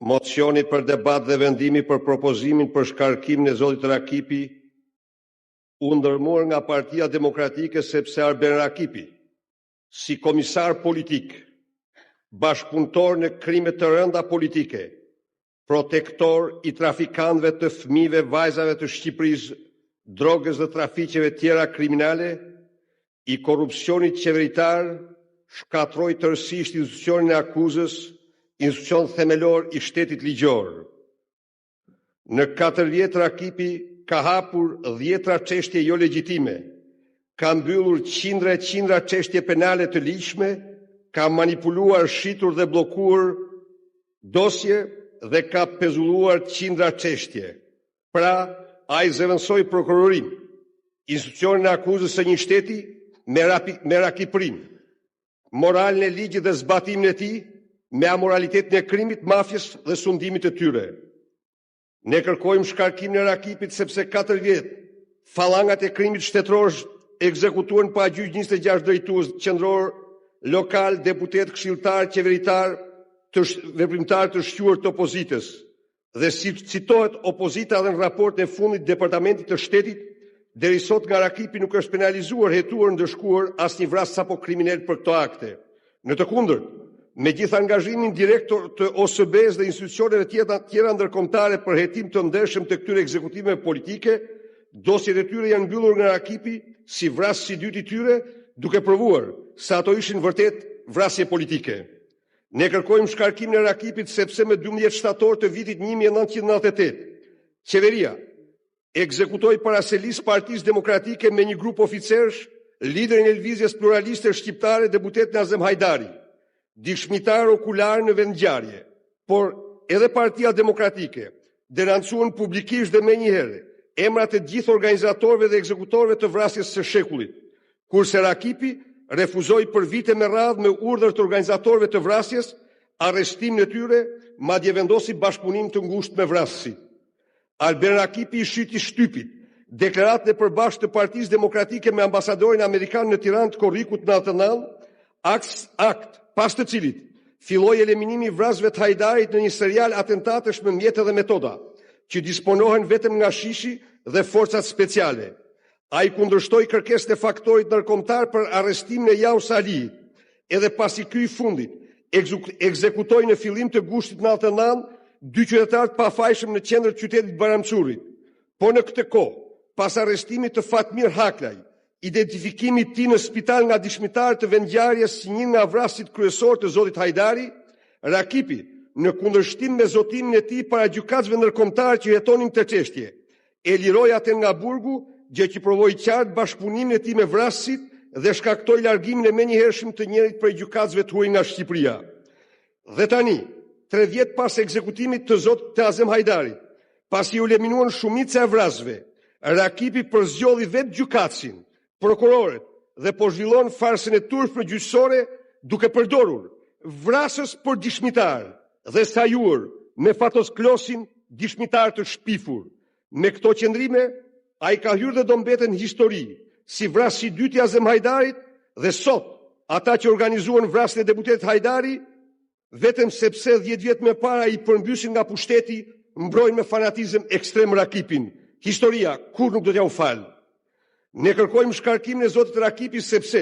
Mocioni për debat dhe vendimi për propozimin për shkarkimin e zotit Rakipi u ndërmuar nga Partia Demokratike sepse Arben Rakipi, si komisar politik, bashkëpunëtor në krime të rënda politike, protektor i trafikantëve të fëmijëve, vajzave të Shqipërisë, drogës dhe trafiqeve tjera kriminale, i korrupsionit qeveritar, shkatroi tërësisht institucionin e akuzës, institucion themelor i shtetit ligjor. Në 4 vjet Rakipi ka hapur 10 çështje jo legjitime, ka mbyllur qindra çështje penale të ligjshme, ka manipuluar, shitur dhe bllokuar dosje dhe ka pezulluar qindra çështje. Pra, ai zëvendësoi prokurorin, institucionin e akuzës së një shteti me Rakiprim, moralin e ligjit dhe zbatimin e tij, me amoralitetin e krimit, mafjes dhe sundimit të tyre. Ne kërkojmë shkarkimin e Rakipit sepse 4 vjet fallangat e krimit shtetëror ekzekutuan pa gjyq 26 drejtues qendror, lokal, deputet, këshilltar, qeveritar, veprimtar të shquar të opozitës. Dhe si citohet opozita dhe në raportin e fundit të Departamentit të Shtetit, deri sot nga Rakipi nuk është penalizuar, hetuar, ndëshkuar asnjë vrasës apo kriminal për këto akte. Në të kundërt, me gjithë angazhimin direktor të OSB-s dhe institucioneve tjera ndërkombëtare për hetim të ndershëm të këtyre ekzekutiveve politike, dosjet e tyre janë mbyllur nga Rakipi si vrasës i dytë i tyre, duke provuar se ato ishin vërtet vrasje politike. Ne kërkojmë shkarkimin e Rakipit sepse me 12 shtator të vitit 1998, qeveria ekzekutoi paraselis Partisë Demokratike me një grup oficerësh, liderin e lëvizjes pluraliste shqiptare, deputet Nazem Hajdari, dishmitar okular në vendngjarje, por edhe Partia Demokratike denoncuan publikisht dhe menjëherë emrat e gjithë organizatorëve dhe ekzekutorëve të vrasjes së shekullit, kurse Rakipi refuzoi për vite me radhë me urdhër të organizatorëve të vrasjes arrestimin e tyre, madje vendosi bashkëpunim të ngushtë me vrasësit. Arben Rakipi i shiti shtypit deklaratën e përbashkët të Partisë Demokratike me ambasadorin amerikan në Tiranë të korrikut në 99, akt pas të cilit filloi eliminimi i vrasësve të Hajdarit në një serial atentatesh me mjete dhe metoda, që disponohen vetëm nga shishi dhe forcat speciale. Ai kundërshtoi kërkesën e faktorit ndërkombëtar për arrestimin e Jaus Aliit, edhe pasi ky i fundit ekzekutoi në fillim të gushtit 99 2 qytetarë të pafajshëm në qendër të qytetit Baramçurit. Po në këtë kohë, pas arrestimit të Fatmir Haklaj, identifikimi i tij në spital nga dishmitarët të vendngjarjes si një nga vrasësit kryesor të zotit Hajdari, Rakipi, në kundërshtim me zotimin e tij para gjykatësve ndërkombëtar që hetonin këtë çështje, e liroi atë nga burgu, gjë që provoi qartë bashkëpunimin e tij me vrasësit dhe shkaktoi largimin e menjëhershëm të njërit prej gjykatësve të huaj nga Shqipëria. Dhe tani, 3 vjet pas ekzekutimit të zotit Nazem Hajdarit, pasi u eliminuan shumica e vrasësve, Rakipi përzgjodhi vetë gjykatësin, prokurorët dhe po zhvillon farsën e turpshme gjyqësore duke përdorur vrasës për dishmitar dhe sajuar me fatosklosin dishmitar të shpifur. Me këto qëndrime, ai ka hyrë dhe do mbeten në histori si vrasësi i dytë i Nazem Hajdarit dhe sot ata që organizuan vrasjen e deputetit Hajdari, vetëm sepse 10 vjet më para i përmbysin nga pushteti, mbrojnë me fanatizëm ekstrem Rakipin. Historia kur nuk do t'ja u falë. Ne kërkojmë shkarkimin e zotit Rakipi sepse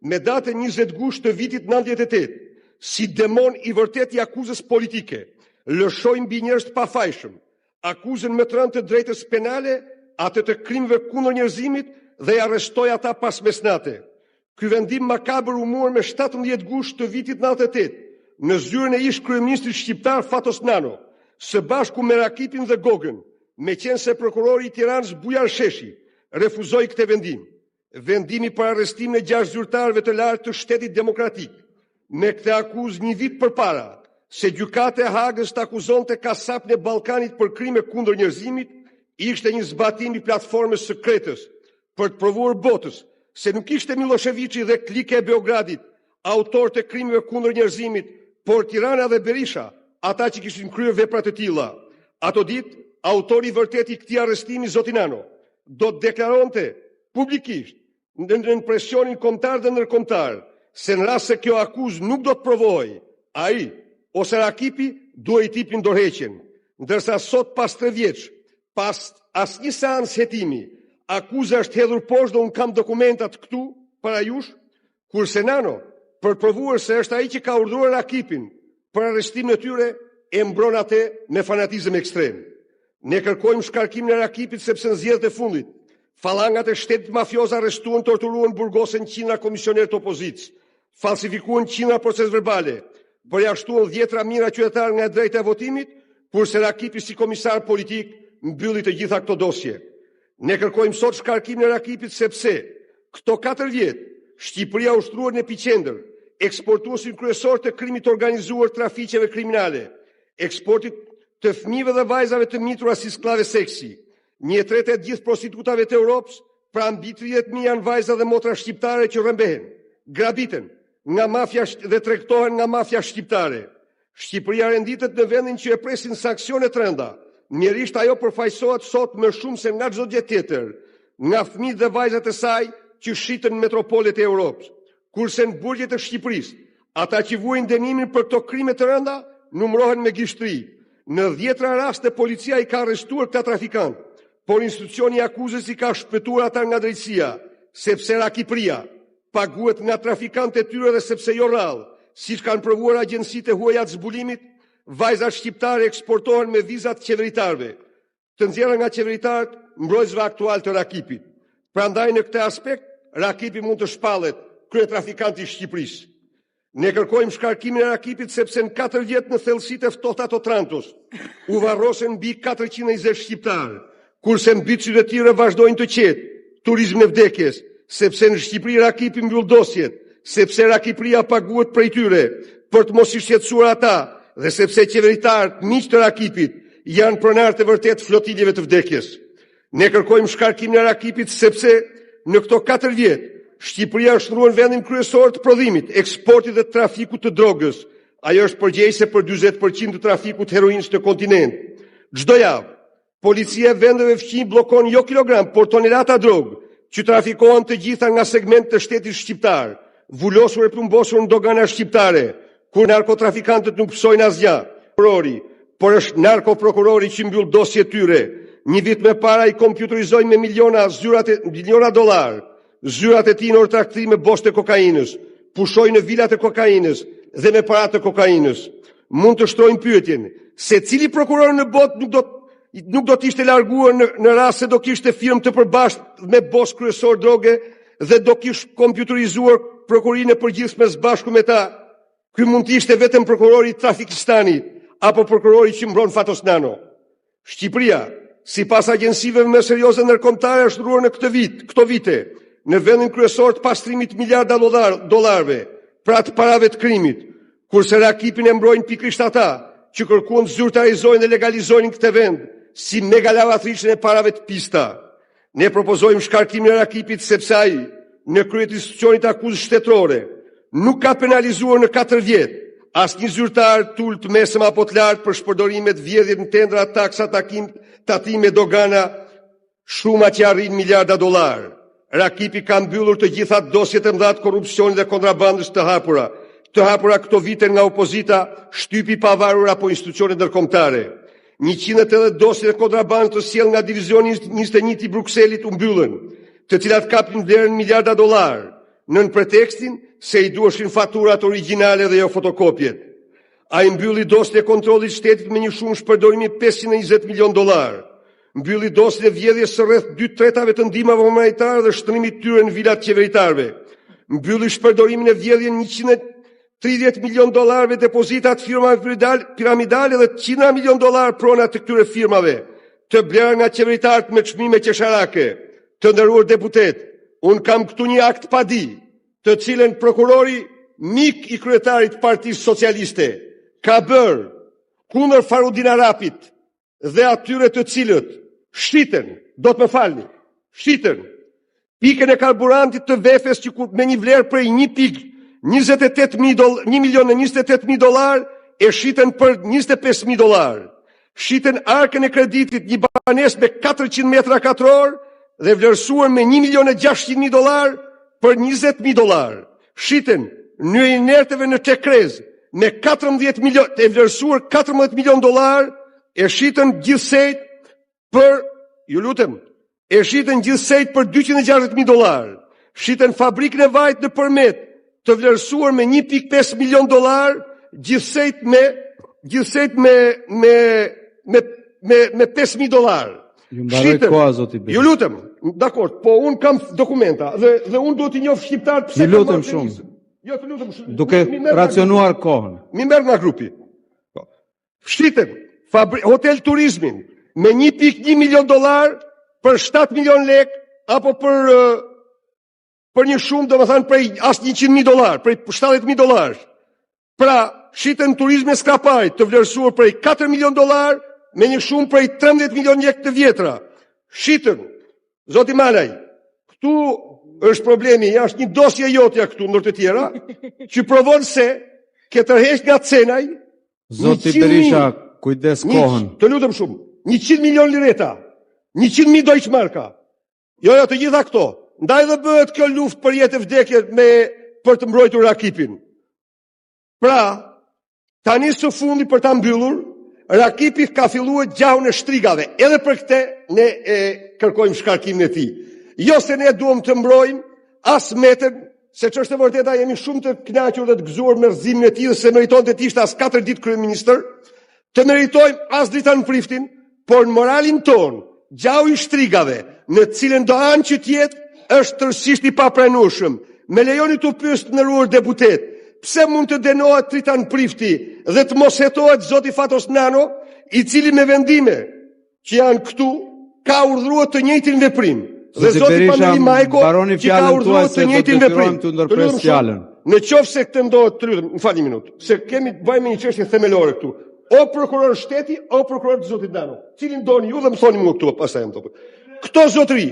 me datën 20 gusht të vitit 98, si demon i vërtet i akuzës politike, lëshoi mbi njerëz të pafajshëm akuzën më të rëndë të drejtës penale, atë të krimeve kundër njerëzimit dhe i arrestoi ata pas mesnate. Ky vendim makabër u mur me 17 gusht të vitit 98 në zyrën e ish kryeministrit shqiptar Fatos Nano, së bashku me Rakipin dhe Gogën, me qenë se prokurori i Tiranës Bujar Sheshi refuzoi këtë vendim. Vendimi për arrestimin e 6 zyrtarëve të lartë të Shtetit Demokratik, me këtë akuzë një vit përpara, se gjykata e Hagës të akuzonte kasapën e Ballkanit për krime kundër njerëzimit, ishte një zbatim i platformës së Kretës për të provuar botës se nuk ishte Miloševići dhe klike e Beogradit autor të krimeve kundër njerëzimit, por Tirana dhe Berisha, ata që kishin kryer vepra të tilla. Ato ditë, autori vërtet i këtij arrestimi, zoti Nano, do të deklaronte publikisht në presionin kombëtar dhe ndërkombëtar se në rast se kjo akuzë nuk do të provohej, ai ose Rakipi duhet i tipin dorëheqjen. Ndërsa sot pas 3 vjeç, pas asnjë seancë hetimi, akuza është hedhur poshtë dhe unë kam dokumentat këtu para jush, kurse Nano, për provuar se është ai që ka urdhëruar Rakipin për arrestimin e tyre, e mbron atë me fanatizëm ekstrem. Ne kërkojmë shkarkimin e Rakipit sepse në zgjedhjet e fundit fallangat e shtetit mafioz arrestuan, torturuan, burgosen qindra komisionerë të opozicës, falsifikuan qindra proces verbale, përjashtuan 10 mijëra qytetarë nga e drejta e votimit, kurse Rakipi si komisar politik mbylli të gjitha këto dosje. Ne kërkojmë sot shkarkimin e Rakipit sepse këto 4 vjet Shqipëria u shtruar në epicentër, eksportuesin kryesor të krimit organizuar, trafiqeve kriminale, eksportit të fëmijëve dhe vajzave të mitura si sklave seksi. 1/3 e gjithë prostitutave të Europës, pra mbi 30.000 janë vajza dhe motra shqiptare që rrëmbehen, grabiten nga mafia dhe tregtohen nga mafia shqiptare. Shqipëria renditet në vendin që e presin sanksione të rënda. Mjerisht ajo përfaqësohet sot më shumë se nga çdo gjë tjetër, nga fëmijët dhe vajzat e saj që shiten në metropolet e Europës. Kurse në burgjet e Shqipërisë, ata që vuajnë dënimin për këto krime të rënda numërohen me gishtri. Në 10 raste policia i ka arrestuar këta trafikantë, por institucioni i akuzës i ka shpëtuar ata nga drejtësia, sepse Rakipria paguhet nga trafikantët e tyre dhe sepse jo rrallë, siç kanë provuar agjencitë e huaja të zbulimit, vajzat shqiptare eksportohen me vizat qeveritarëve, të nxjerrë nga qeveritarët mbrojtësve aktual të Rakipit. Prandaj në këtë aspekt Rakipi mund të shpallet kryetrafikanti i Shqipërisë. Ne kërkojmë shkarkimin e Rakipit sepse në 4 vjet në thellësitë e ftohta të Otrantos u varrosen mbi 420 shqiptarë, kurse mbi qytetarë vazhdojnë të qetë turizmin e vdekjes, sepse në Shqipëri Rakipi mbyll dosjet, sepse Rakipria paguhet prej tyre për të mos i shqetësuar ata dhe sepse qeveritarët miq të Rakipit janë pronarë të vërtet flotiljeve të vdekjes. Ne kërkojmë shkarkimin e Rakipit sepse në këto 4 vjet Shqipëria është shndruar në vendin kryesor të prodhimit, eksportit dhe trafikut të drogës. Ajo është përgjegjëse për 40% të trafikut heroinës në kontinent. Çdo javë, policia e vendeve fqinj bllokon jo kilogram, por tonelata drogë që trafikohen të gjitha nga segment të shtetit shqiptar, vulosur e plumbosur në dogana shqiptare, kur narkotrafikantët nuk pësojnë asgjë. Por është narkoprokurori që mbyll dosjet tyre. Një vit më para i kompjuterizojnë me miliona dollar. Zyrat e tij në ortraktim me boshë të kokainës, pushojnë në vilat e kokainës dhe me paratë të kokainës. Mund të shtrojnë pyetjen, se cili prokuror në botë nuk do të ishte larguar në rast se do kishte firmë të përbashkët me bosh kryesor droge dhe do kishte kompjuterizuar prokurinë e përgjithshme së bashku me ta. Ky mund të ishte vetëm prokurori i Trafikistanit apo prokurori që mbron Fatos Nano. Shqipëria, sipas agjencive më serioze ndërkombëtare, është shndruar në këto vite në vendin kryesor të pastrimit miliarda dollarëve, pra të parave të krimit, kurse Rakipin e mbrojnë pikërisht ata që kërkuan të zyrtarizojnë dhe legalizojnë këtë vend si mega lavatrishën e parave të pista. Ne propozojmë shkarkimin e Rakipit sepse ai, në krye të institucionit akuzës shtetërore, nuk ka penalizuar në 4 vjet asnjë zyrtar tul të mesëm apo të lartë për shpërdorimet, vjedhjet në tendra, taksa, tatime, dogana, shuma që arrin miliarda dollar. Rakipi ka mbyllur të gjitha dosjet e mëdha të korrupsionit dhe kontrabandës të hapura këto vite nga opozita, shtypi pavarur apo institucione ndërkombëtare. 180 dosje e kontrabandës të sjell nga divizioni 21 i Brukselit u mbyllën, të cilat kapin vlerën miliarda dollar, nën pretekstin se i duheshin faturat origjinale dhe jo fotokopjet. Ai mbylli dosjen e kontrollit shtetit me një shumë shpërdorimi $520 milion. Mbylli dosjen e vjedhjes së rreth 2/3 të ndihmave humanitare dhe shtrimit tyre në vilat qeveritarëve. Mbylli shpërdorimin e vjedhjes $130 milion depozitat firmave piramidale dhe $100 milion prona të këtyre firmave, të blera nga qeveritarët me çmime qesharake. Të nderuar deputet, un kam këtu një akt padi, të cilën prokurori mik i kryetarit të Partisë Socialiste ka bërë kundër Farudin Arapit dhe atyre të cilët shiten, do të më falni, shiten pikën e karburantit të vefes që me një vlerë prej $1.028.000 e shiten për $25.000. Shiten arkën e kreditit, një banes me 400 metra katror dhe vlerësuar me $1.600.000 për $20.000. Shiten në inerteve në Tekrez me 14 milion, e vlerësuar 14 milion dollar, e shitën gjithsejt për, ju lutem, e shitën gjithsejt për 260.000 dollar. Shitën fabrikën e vajt në Përmet, të vlerësuar me 1.5 milion dollar, gjithsejt me 5.000 dollar. Ju mbaroj koha, zoti Berisha. Ju lutem, dakord, po unë kam dokumenta dhe unë do t'i njoh shqiptar pse. Ju lutem shumë. Jo, të lutem shumë. Duke racionuar kohën. Mi merr nga grupi. Shiten hotel turizmin me 1.1 milion dollar për 7 milion lek apo për një shumë, domethënë prej as 100.000 dollar, prej 70.000 dollar. Pra, shiten turizmi skraparit të vlerësuar prej 4 milion dollar me një shumë prej 13 milion lek të vjetra. Shiten, zoti Malaj, këtu është problemi, është një dosje jotja këtu ndër të tjera, që provon se ke tërheq nga cenaj. Zoti Berisha, kujdes kohën. Të lutem shumë, 100 milion lireta, 100.000 Deutschmarka. Jo, të gjitha këto. Ndaj dhe bëhet kjo luftë për jetë e vdekje për të mbrojtur Rakipin. Pra, tani së fundi për ta mbyllur, Rakipi ka filluar gjahun e shtrigave. Edhe për këtë ne kërkojmë shkarkimin e tij. Jo se ne duam të mbrojmë as metën, se ç'është e vërteta jemi shumë të kënaqur dhe të gëzuar me rrëzimin e tij dhe se meritonte të ishte as 4 ditë kryeministër, të meritojmë as Dritan Priftin, por në moralin ton, gjahu i shtrigave, në cilën do anë që tjetë, është tërësisht i papranueshëm. Me lejoni të pyes të nderuar deputet, pse mund të dënohet Dritan Prifti dhe të mos hetohet zoti Fatos Nano, i cili me vendime që janë këtu ka urdhëruar të njëjtin veprim. Dhe zoti Pandeli Majko që ka urdhëruar të njëjtin veprim. Në qoftë se këtë ndodhet, të lutem, më falni një minutë, se bëjmë një çështje themelore këtu. O prokuror shteti, o prokuror të zotit Nano. Cilin doni ju dhe më thoni mua këtu pastaj më topë. Këto zotëri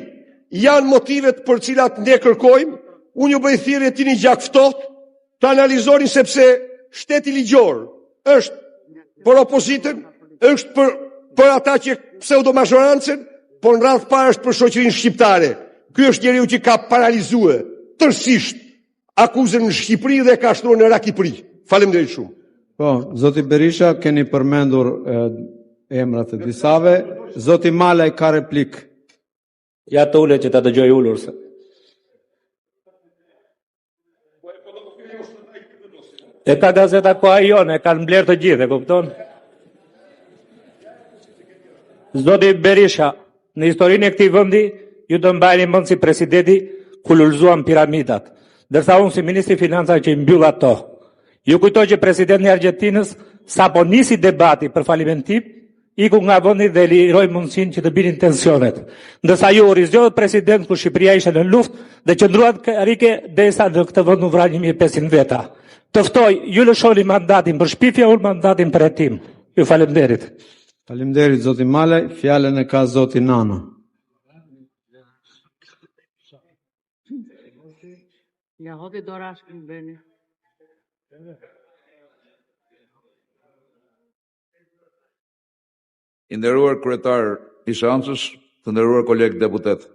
janë motivet për cilat ne kërkojmë, unë ju bëj thirrje tini gjak ftohtë, të analizoni sepse shteti ligjor është për opozitën, është për ata që pseudo-mazhorancën, por në radhë parë është për shoqërinë shqiptare. Ky është njeriu që ka paralizuar tërësisht akuzën në Shqipëri dhe ka shtruar në Rakipëri. Faleminderit shumë. Po, zoti Berisha, keni përmendur emrat e disave. Zoti Malaj ka replik. Ja të ule që ta dëgjoj ulur se. E ka gazeta Koha Jone, e kanë mbledhur të gjithë, e kupton? Zoti Berisha, në historinë e këtij vendi, ju do mbajeni mend si presidenti ku lulzuan piramidat, ndërsa unë si ministri i financave që i mbyll ato. Ju kujtoj që presidenti i Argjentinës sapo nisi debati për falimentim, iku nga vendi dhe liroi mundësinë që të binin tensionet. Ndërsa ju rizgjohet president ku Shqipëria ishte në luftë dhe qëndruat karike derisa në këtë vend u vran 1500 veta. Të ftoj, ju lëshoni mandatin për shpifje, unë mandatin për hetim. Ju falemnderit. Faleminderit zoti Malaj, fjalën e ka zoti Nano. Ja hoti dorash në bëni. I nderuar kryetar i seancës, të nderuar kolegë deputet.